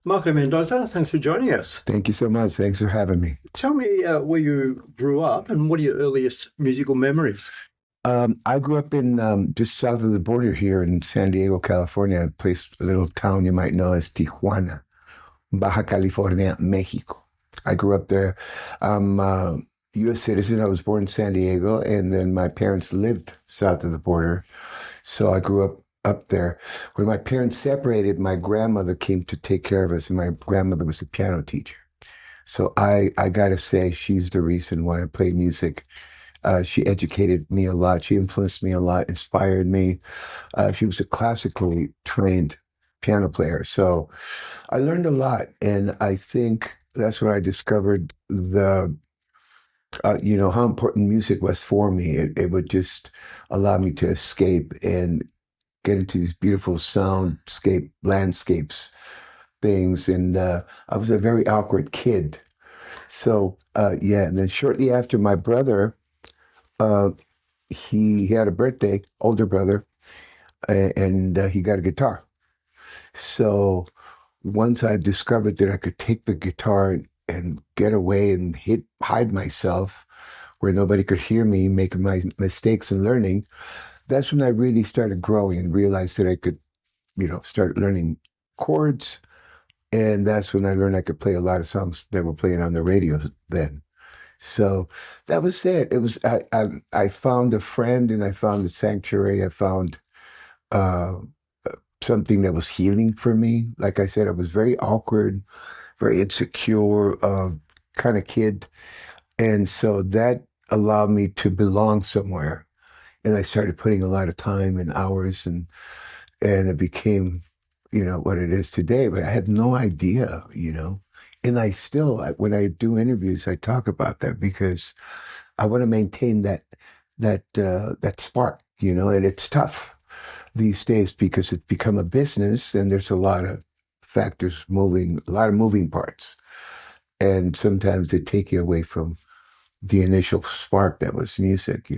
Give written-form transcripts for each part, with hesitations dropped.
Marco Mendoza, thanks for joining us. Thank you so much. Thanks for having me. Tell me where you grew up and what are your earliest musical memories? I grew up in just south of the border here in San Diego, California, a little town you might know as Tijuana, Baja California, Mexico. I grew up there. I'm a U.S. citizen. I was born in San Diego, and then my parents lived south of the border. So I grew up there. When my parents separated, my grandmother came to take care of us, and my grandmother was a piano teacher. So I got to say, she's the reason why I play music. She educated me a lot. She influenced me a lot, inspired me. She was a classically trained piano player. So I learned a lot. And I think that's when I discovered how important music was for me. It would just allow me to escape and get into these beautiful landscapes things. And I was a very awkward kid. So, and then shortly after my brother, he had a birthday, older brother, and he got a guitar. So once I discovered that I could take the guitar and get away and hide myself where nobody could hear me making my mistakes and learning, that's when I really started growing and realized that I could, start learning chords. And that's when I learned I could play a lot of songs that were playing on the radio then. So that was it. It was I found a friend and I found a sanctuary. I found something that was healing for me. Like I said, I was very awkward, very insecure kind of kid. And so that allowed me to belong somewhere. And I started putting a lot of time and hours and it became, what it is today. But I had no idea, And I still, when I do interviews, I talk about that because I want to maintain that spark, and it's tough these days because it's become a business and there's a lot of factors a lot of moving parts. And sometimes they take you away from the initial spark that was music,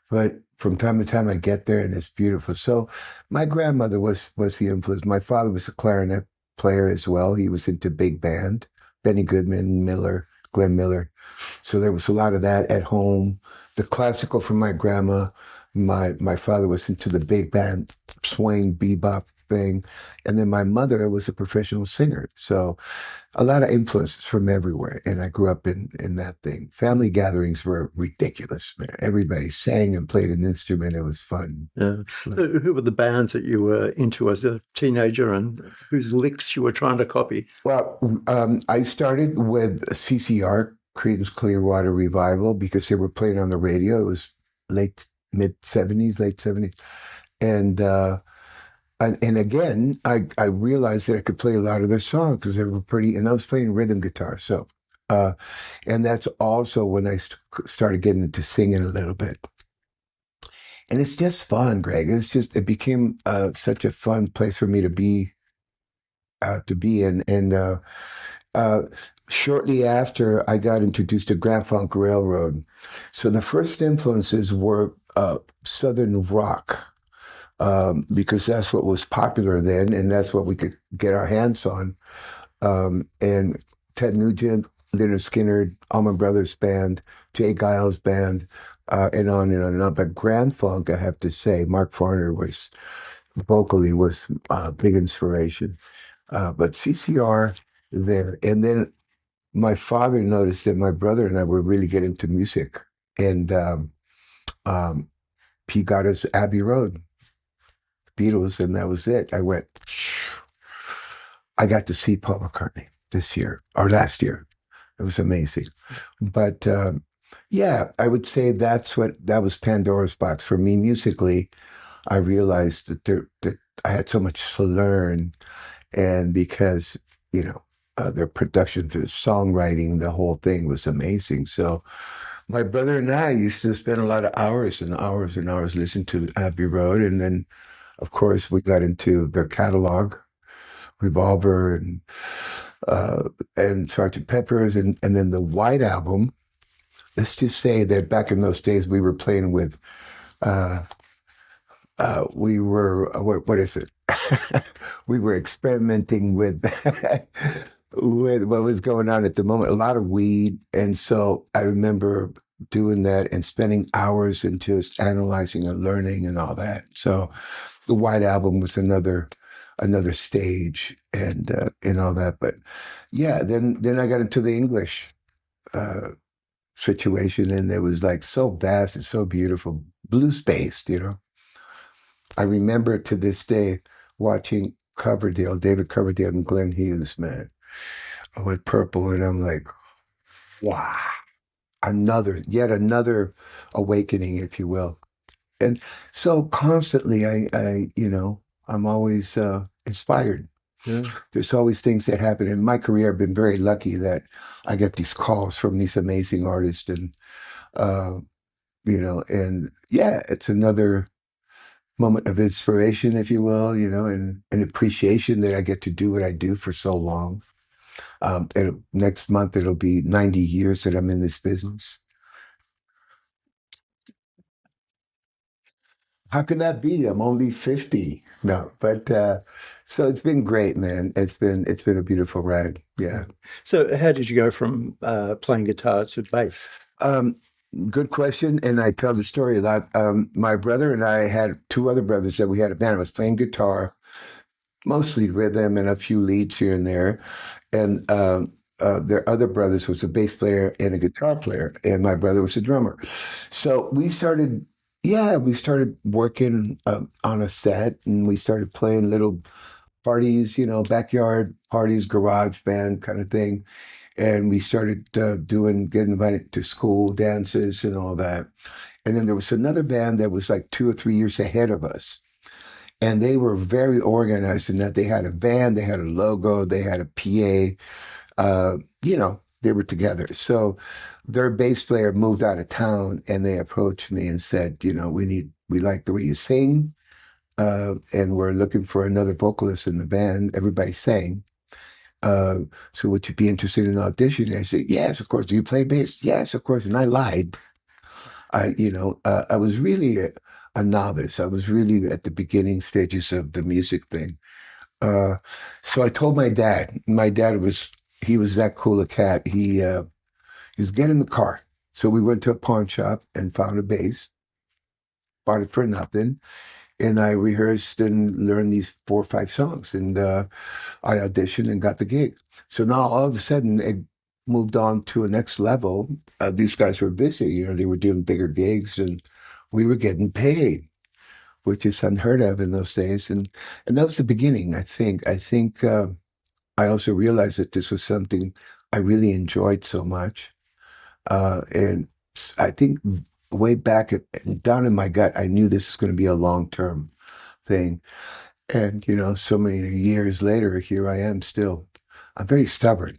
but from time to time I get there and it's beautiful. So my grandmother was the influence. My father was a clarinet player as well. He was into big band, Benny Goodman, Glenn Miller. So there was a lot of that at home. The classical from my grandma. My father was into the big band, swing, bebop thing. And then my mother was a professional singer. So a lot of influences from everywhere. And I grew up in that thing. Family gatherings were ridiculous, man. Everybody sang and played an instrument. It was fun. Yeah. So who were the bands that you were into as a teenager and whose licks you were trying to copy? Well, I started with CCR, Creedence Clearwater Revival, because they were playing on the radio. It was late 70s. And again, I realized that I could play a lot of their songs because they were pretty, and I was playing rhythm guitar. So, and that's also when I started getting into singing a little bit. And it's just fun, Greg. It became such a fun place for me to be in. And shortly after, I got introduced to Grand Funk Railroad. So the first influences were Southern rock. Because that's what was popular then, and that's what we could get our hands on. And Ted Nugent, Leonard Skinner, Allman Brothers Band, Jay Giles Band, and on and on and on. But Grand Funk, I have to say, Mark Farner was big inspiration. But CCR there. And then my father noticed that my brother and I were really getting into music. And he got us Abbey Road, Beatles, and that was it. I got to see Paul McCartney last year. It was amazing. But I would say that was Pandora's box for me musically. I realized that I had so much to learn, and because their production, their songwriting, the whole thing was amazing. So my brother and I used to spend a lot of hours and hours and hours listening to Abbey Road, and then of course, we got into their catalog, Revolver and Sgt. Pepper's, and then the White Album let's just say that back in those days we were playing with uh, we were what is it? We were experimenting with with what was going on at the moment. A lot of weed, and so I remember doing that and spending hours and just analyzing and learning and all that. So the White Album was another stage and all that. But yeah, then I got into the English situation, and it was like so vast and so beautiful, blues based, you know. I remember to this day watching Coverdale, David Coverdale and Glenn Hughes, man, with Purple, and I'm like, wow, yet another awakening, if you will. And so constantly, I'm always inspired. Yeah. There's always things that happen. In my career, I've been very lucky that I get these calls from these amazing artists, and uh, and yeah, it's another moment of inspiration, if you will, and an appreciation that I get to do what I do for so long. Next month, it'll be 90 years that I'm in this business. How can that be? I'm only 50. No, but so it's been great, man. It's been a beautiful ride. Yeah. So how did you go from playing guitar to bass? Um, Good question, and I tell the story a lot. My brother and I had two other brothers that we had a band. I was playing guitar, mostly rhythm and a few leads here and there. And their other brothers was a bass player and a guitar player, and my brother was a drummer. So we started working on a set, and we started playing little parties, backyard parties, garage band kind of thing. And we started getting invited to school dances and all that. And then there was another band that was like 2 or 3 years ahead of us. And they were very organized in that they had a van, they had a logo, they had a PA, they were together. So their bass player moved out of town, and they approached me and said, we like the way you sing, and we're looking for another vocalist in the band. Everybody sang. So would you be interested in auditioning? I said, yes, of course. Do you play bass? Yes, of course. And I lied. I was really a novice. I was really at the beginning stages of the music thing. So I told my dad. He was that cool a cat. He was get in the car. So we went to a pawn shop and found a bass, bought it for nothing. And I rehearsed and learned these 4 or 5 songs, and I auditioned and got the gig. So now all of a sudden it moved on to a next level. These guys were busy, they were doing bigger gigs, and we were getting paid, which is unheard of in those days. And that was the beginning, I think. I also realized that this was something I really enjoyed so much. And I think way back down in my gut, I knew this was going to be a long-term thing. And, so many years later, here I am still. I'm very stubborn.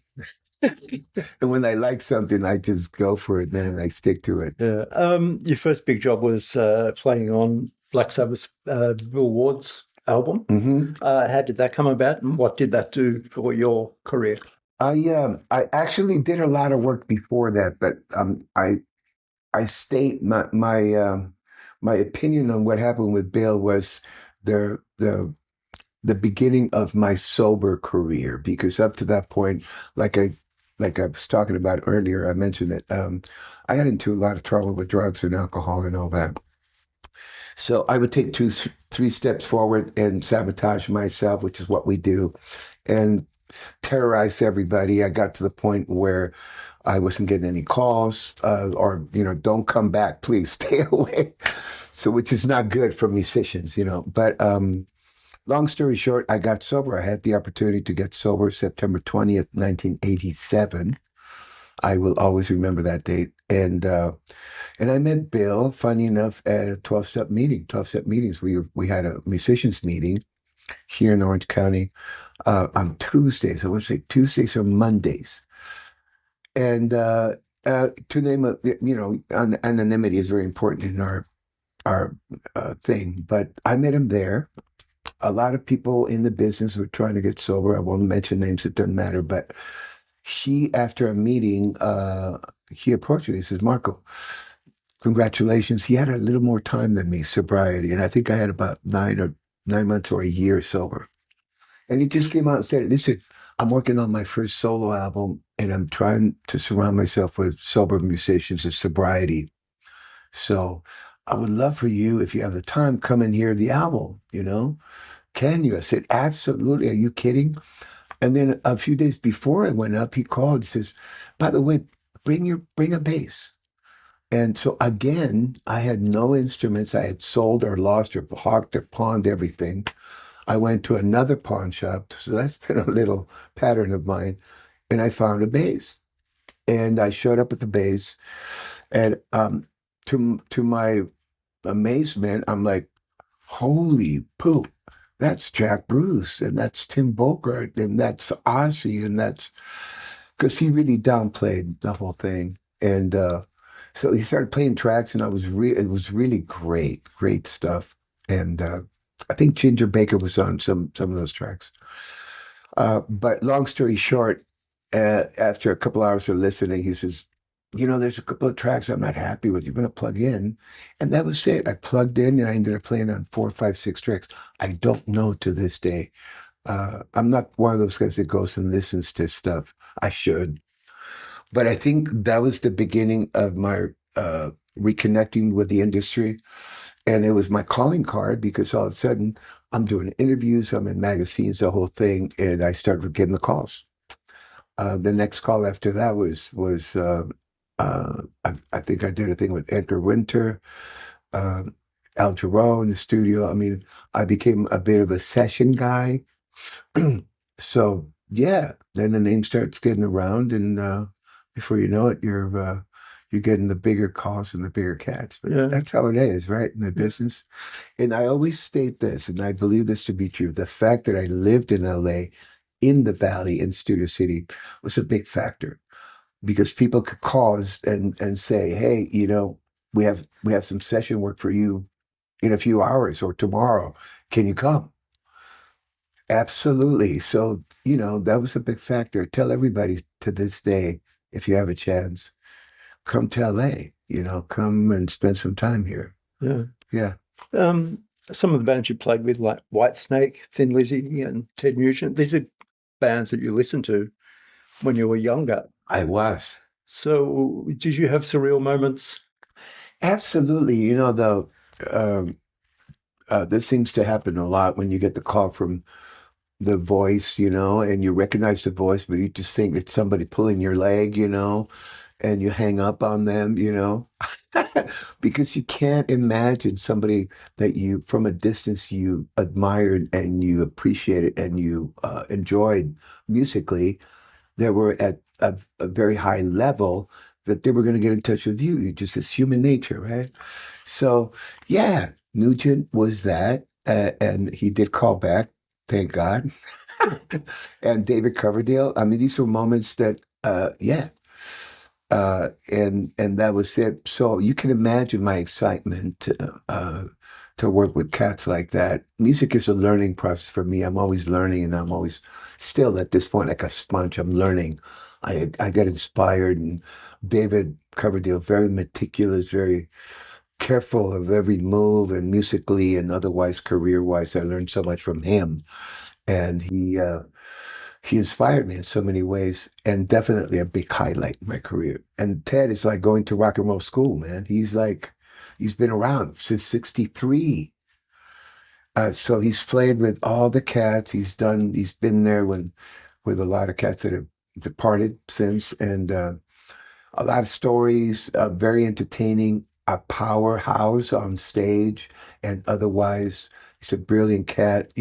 And when I like something, I just go for it, man, and I stick to it. Yeah. Your first big job was playing on Black Sabbath's Bill Ward's album. Mm-hmm. How did that come about, and what did that do for your career? I actually did a lot of work before that, but I state my opinion on what happened with Bill was the beginning of my sober career, because up to that point, like I was talking about earlier, I mentioned that I got into a lot of trouble with drugs and alcohol and all that. So I would take 2-3 steps forward and sabotage myself, which is what we do, and terrorize everybody. I got to the point where I wasn't getting any calls, or don't come back, please stay away. So, which is not good for musicians, But long story short, I got sober. I had the opportunity to get sober September 20th, 1987. I will always remember that date. And I met Bill, funny enough, at a 12-step meeting. 12-step meetings. We had a musicians meeting here in Orange County on Tuesdays. I would say Tuesdays or Mondays. And to name anonymity is very important in our thing. But I met him there. A lot of people in the business were trying to get sober. I won't mention names; it doesn't matter. But he, after a meeting, he approached me. He says, Marco, congratulations. He had a little more time than me, sobriety. And I think I had about 9 months or a year sober. And he just came out and said, listen, I'm working on my first solo album and I'm trying to surround myself with sober musicians and sobriety. So I would love for you, if you have the time, come and hear the album, Can you? I said, absolutely. Are you kidding? And then a few days before I went up, he called and says, by the way, bring a bass. And so again, I had no instruments. I had sold or lost or hawked or pawned everything. I went to another pawn shop. So that's been a little pattern of mine. And I found a bass. And I showed up with the bass. And to my amazement, I'm like, holy poop. That's Jack Bruce, and that's Tim Bogart, and that's Ozzy, and that's because he really downplayed the whole thing. And so he started playing tracks, and it was really great stuff. And I think Ginger Baker was on some of those tracks. But long story short, after a couple hours of listening, he says, there's a couple of tracks I'm not happy with. You're going to plug in. And that was it. I plugged in and I ended up playing on 4, 5, 6 tracks. I don't know to this day. I'm not one of those guys that goes and listens to stuff. I should. But I think that was the beginning of my reconnecting with the industry. And it was my calling card because all of a sudden I'm doing interviews, I'm in magazines, the whole thing. And I started getting the calls. The next call after that was I think I did a thing with Edgar Winter, Al Jarreau in the studio. I mean, I became a bit of a session guy. So yeah, then the name starts getting around, and before you know it, you're getting the bigger calls and the bigger cats. But that's how it is, right, in the business. And I always state this, and I believe this to be true: the fact that I lived in LA, in the Valley, in Studio City, was a big factor. Because people could call and say, hey, we have some session work for you in a few hours or tomorrow. Can you come? Absolutely. So, that was a big factor. Tell everybody to this day, if you have a chance, come to LA, come and spend some time here. Yeah. Yeah. Some of the bands you played with, like Whitesnake, Thin Lizzy, and Ted Nugent, these are bands that you listened to when you were younger. I was. So did you have surreal moments? Absolutely. This seems to happen a lot when you get the call from the voice, and you recognize the voice, but you just think it's somebody pulling your leg, and you hang up on them, because you can't imagine somebody that you, from a distance, you admired and you appreciated and you enjoyed musically, that were at a very high level, that they were going to get in touch with you. Just it's human nature, right? So yeah, Nugent was that, and he did call back, thank God. And David Coverdale. I mean, these were moments that, and that was it. So you can imagine my excitement to work with cats like that. Music is a learning process for me. I'm always learning, and I'm always still at this point like a sponge. I'm learning. I get inspired, and David Coverdale, very meticulous, very careful of every move, and musically and otherwise, career-wise, I learned so much from him, and he inspired me in so many ways, and definitely a big highlight in my career. And Ted is like going to rock and roll school, man. He's been around since '63. So he's played with all the cats. He's been there with a lot of cats that have departed since, and a lot of stories, very entertaining, a powerhouse on stage and otherwise. He's a brilliant cat,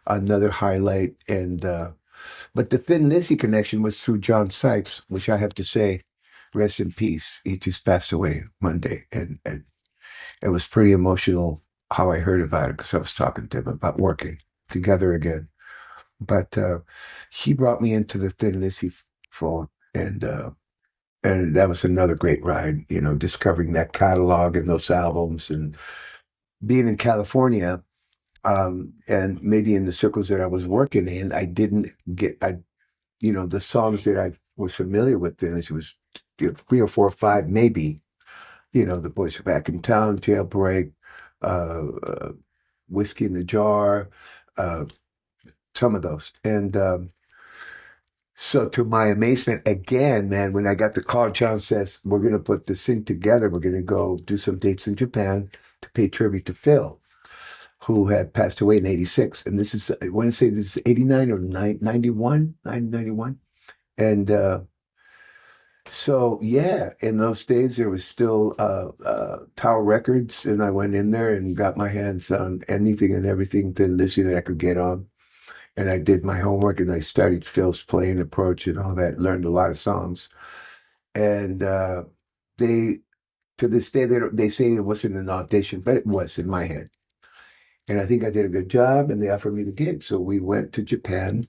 another highlight. And but the Thin Lizzy connection was through John Sykes, which I have to say, rest in peace. He just passed away Monday, and it was pretty emotional how I heard about it, because I was talking to him about working together again. But he brought me into the Thin Lizzy fold, and that was another great ride, discovering that catalog and those albums, and being in California, and maybe in the circles that I was working in, I didn't get, the songs that I was familiar with, Thin Lizzy was three or four or five, maybe. The Boys Are Back in Town, Jailbreak, uh, Whiskey in the Jar, uh, some of those. And so to my amazement, again, man, when I got the call, John says, we're going to put this thing together. We're going to go do some dates in Japan to pay tribute to Phil, who had passed away in 86. And this is, I want to say this is 89 or 91, 1991. And so, yeah, in those days, there was still Tower Records. And I went in there and got my hands on anything and everything Thin Lizzy that I could get on. And I did my homework and I studied Phil's playing approach and all that, learned a lot of songs. And they, to this day, they say it wasn't an audition, but it was in my head. And I think I did a good job and they offered me the gig. So we went to Japan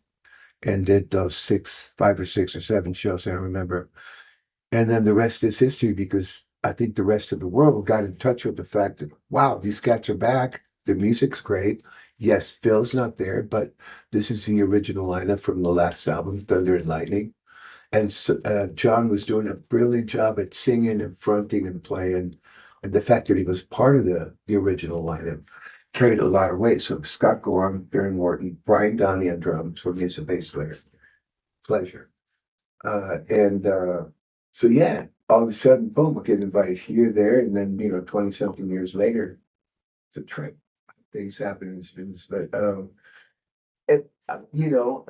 and did those 5 or 6 or 7 shows, I don't remember. And then the rest is history because I think the rest of the world got in touch with the fact that, wow, these cats are back. The music's great. Yes, Phil's not there, but this is the original lineup from the last album, Thunder and Lightning. And so, John was doing a brilliant job at singing and fronting and playing. And the fact that he was part of the original lineup carried a lot of weight. So Scott Gorham, Barry Morton, Brian Downey on drums, for me as a bass player. Pleasure. So, yeah, all of a sudden, boom, I get invited here, there, and then, 20-something years later, it's a trip. Things happen in this business, but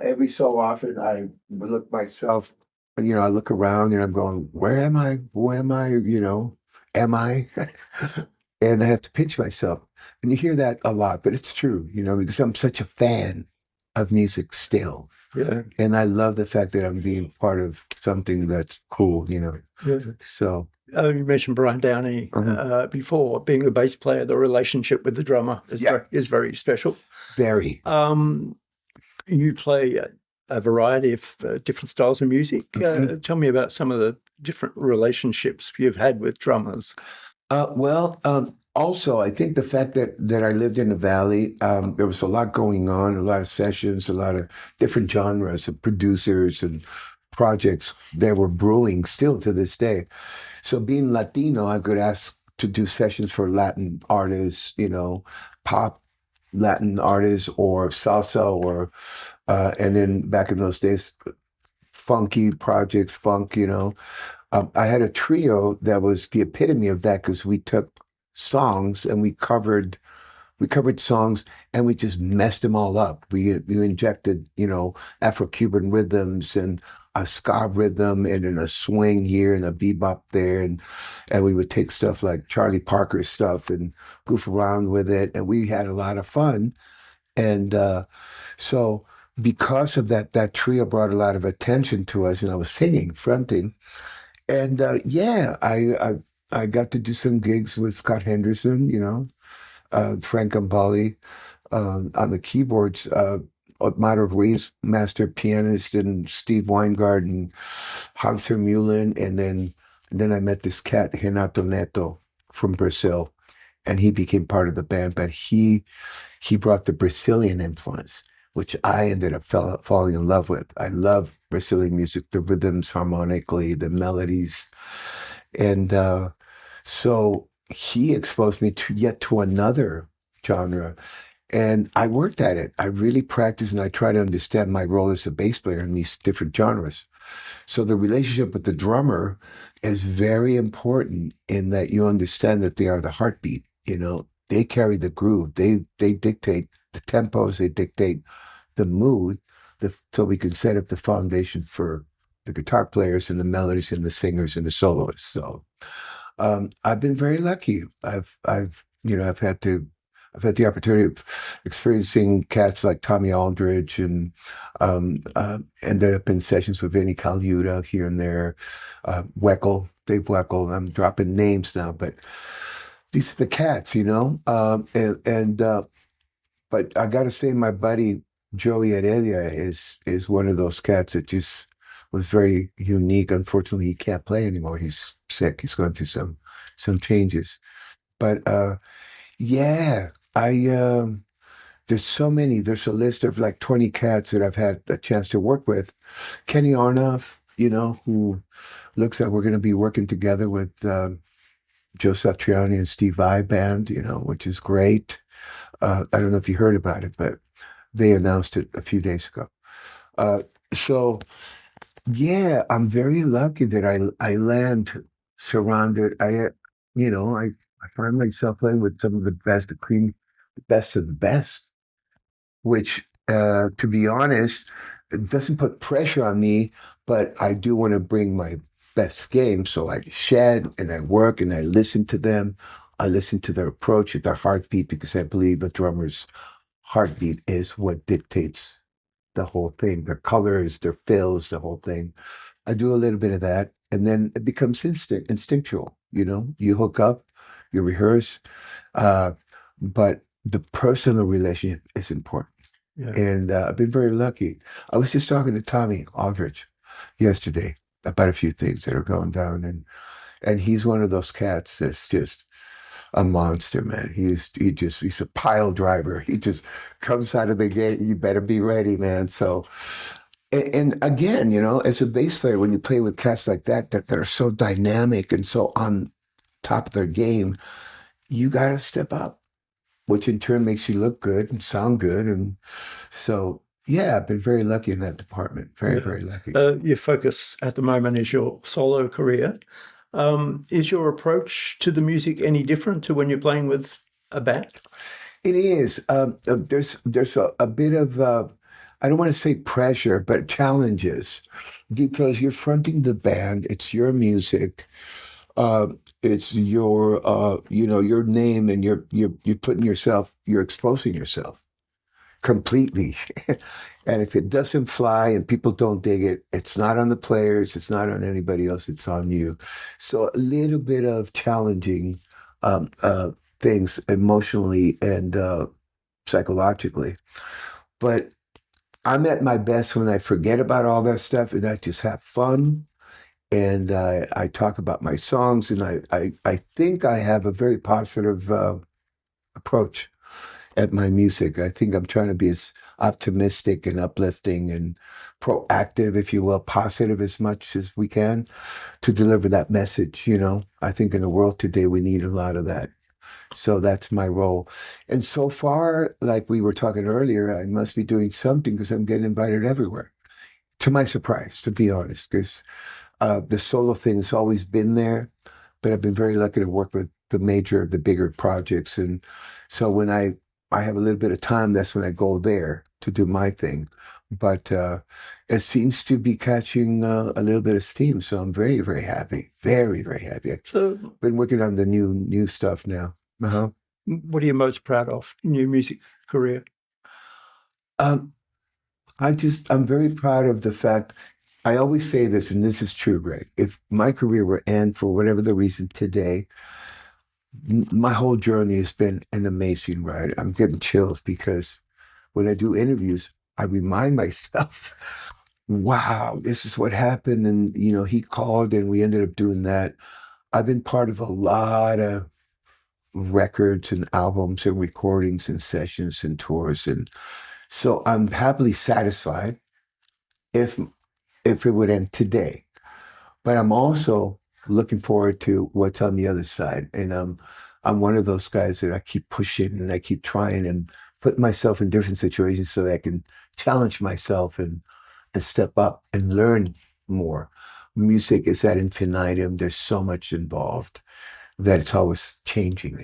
every so often I look myself, I look around and I'm going, where am I? Who am I? Am I? And I have to pinch myself, and you hear that a lot, but it's true, because I'm such a fan of music still. Yeah. And I love the fact that I'm being part of something that's cool, Yeah. So. You mentioned Brian Downey before. Being a bass player, the relationship with the drummer is very special. Very. You play a variety of different styles of music. Tell me about some of the different relationships you've had with drummers. Also, I think the fact that I lived in the Valley, there was a lot going on, a lot of sessions, a lot of different genres of producers and projects that were brewing still to this day. So being Latino, I could ask to do sessions for Latin artists, pop Latin artists or salsa or, and then back in those days, funky projects, funk, I had a trio that was the epitome of that because we took songs and we covered songs and we just messed them all up. We injected, Afro-Cuban rhythms and a ska rhythm and then a swing here and a bebop there. And we would take stuff like Charlie Parker stuff and goof around with it. And we had a lot of fun. And so because of that trio brought a lot of attention to us, and I was singing, fronting. And I got to do some gigs with Scott Henderson, Frank Gambale on the keyboards, Otmar Ruiz, master pianist, and Steve Weingart and Hans Vermeulen. And then I met this cat, Renato Neto, from Brazil, and he became part of the band. But he brought the Brazilian influence, which I ended up falling in love with. I love Brazilian music, the rhythms harmonically, the melodies. And so he exposed me to another genre. And I worked at it. I really practiced and I try to understand my role as a bass player in these different genres. So the relationship with the drummer is very important in that you understand that they are the heartbeat. They carry the groove. They dictate the tempos. They dictate the mood. So we can set up the foundation for the guitar players and the melodies and the singers and the soloists. So I've been very lucky. I've had the opportunity of experiencing cats like Tommy Aldridge and ended up in sessions with Vinnie Colaiuta here and there, Dave Weckl. I'm dropping names now, but these are the cats, but I got to say my buddy Joey Heredia is one of those cats that just was very unique. Unfortunately, he can't play anymore. He's sick. He's going through some changes. But there's so many. There's a list of like 20 cats that I've had a chance to work with. Kenny Arnoff, who looks like we're going to be working together with Joe Satriani and Steve Vai band, which is great. I don't know if you heard about it, but they announced it a few days ago. So yeah, I'm very lucky that I land surrounded. I find myself playing with some of the best, the best of the best, which, to be honest, it doesn't put pressure on me, but I do want to bring my best game. So I shed and I work and I listen to them. I listen to their approach, their heartbeat, because I believe the drummer's heartbeat is what dictates the whole thing, their colors, their fills, the whole thing. I do a little bit of that, and then it becomes instinctual. You hook up, you rehearse, but the personal relationship is important. Yeah. And I've been very lucky. I was just talking to Tommy Aldrich yesterday about a few things that are going down, and he's one of those cats that's just a monster, man. He's a pile driver. He just comes out of the gate. You better be ready, man. So, and again, as a bass player, when you play with cats like that are so dynamic and so on top of their game, you got to step up, which in turn makes you look good and sound good. And so, yeah, I've been very lucky in that department. Very, very lucky. Your focus at the moment is your solo career. Is your approach to the music any different to when you're playing with a band? It is. There's a bit of, I don't want to say pressure, but challenges, because you're fronting the band. It's your music. It's your, your name, and you're putting yourself, you're exposing yourself completely. And if it doesn't fly and people don't dig it, it's not on the players, it's not on anybody else, it's on you. So a little bit of challenging things emotionally and psychologically. But I'm at my best when I forget about all that stuff and I just have fun. And I talk about my songs, and I think I have a very positive approach at my music. I think I'm trying to be as optimistic and uplifting and proactive, if you will, positive as much as we can to deliver that message. I think in the world today, we need a lot of that. So that's my role. And so far, like we were talking earlier, I must be doing something because I'm getting invited everywhere. To my surprise, to be honest, because the solo thing has always been there, but I've been very lucky to work with the bigger projects. And so when I have a little bit of time, that's when I go there to do my thing. But it seems to be catching a little bit of steam. So I'm very, very happy. Very, very happy. I've been working on the new stuff now. Uh-huh. What are you most proud of in your music career? I'm very proud of the fact, I always say this, and this is true, Greg. If my career were to end for whatever the reason today, my whole journey has been an amazing ride. I'm getting chills because when I do interviews, I remind myself, wow, this is what happened. And, he called and we ended up doing that. I've been part of a lot of records and albums and recordings and sessions and tours. And so I'm happily satisfied if it would end today. But I'm also looking forward to what's on the other side. And I'm one of those guys that I keep pushing and I keep trying and put myself in different situations so that I can challenge myself and step up and learn more. Music is at infinitum. There's so much involved that it's always changing,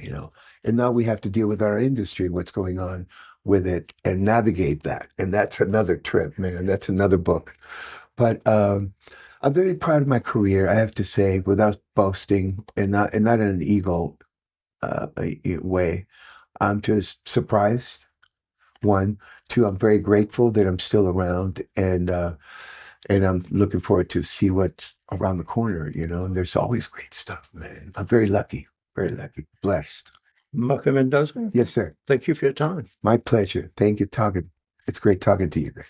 And now we have to deal with our industry, what's going on with it, and navigate that. And that's another trip, man. That's another book. But I'm very proud of my career, I have to say, without boasting and not in an ego way. I'm just surprised. 1, 2, I'm very grateful that I'm still around, and I'm looking forward to see what's around the corner, and there's always great stuff, man. I'm very lucky, blessed. Marco Mendoza? Yes, sir. Thank you for your time. My pleasure. Thank you. It's great talking to you, Greg.